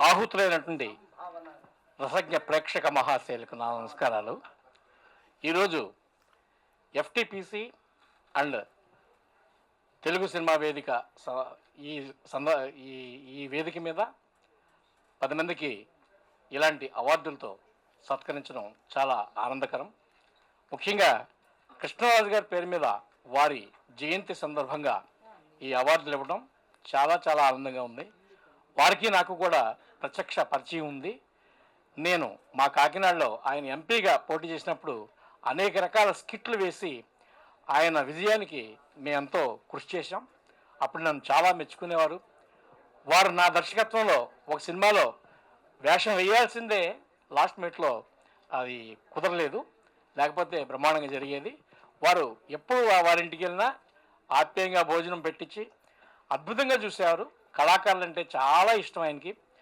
ఆహుతులైనటువంటి రసజ్ఞ ప్రేక్షక మహాశైలకు నా నమస్కారాలు. ఈరోజు ఎఫ్టిపిసి అండ్ తెలుగు సినిమా వేదిక ఈ సంద ఈ ఈ వేదిక మీద 10 మందికి ఇలాంటి అవార్డులతో సత్కరించడం చాలా ఆనందకరం. ముఖ్యంగా కృష్ణరాజు గారి పేరు మీద వారి జయంతి సందర్భంగా ఈ అవార్డులు ఇవ్వడం చాలా చాలా ఆనందంగా ఉంది. వారికి నాకు కూడా ప్రత్యక్ష పరిచయం ఉంది. నేను మా కాకినాడలో ఆయన ఎంపీగా పోటీ చేసినప్పుడు అనేక రకాల స్కిట్లు వేసి ఆయన విజయానికి మేమెంతో కృషి చేశాం. అప్పుడు నన్ను చాలా మెచ్చుకునేవారు. వారు నా దర్శకత్వంలో ఒక సినిమాలో వేషం వేయాల్సిందే, లాస్ట్ మినిట్లో అది కుదరలేదు, లేకపోతే బ్రహ్మాండంగా జరిగేది. వారు ఎప్పుడు వారింటికి వెళ్ళినా ఆప్యాయంగా భోజనం పెట్టించి అద్భుతంగా చూసేవారు. కళాకారులు అంటే చాలా ఇష్టం ఆయనకి.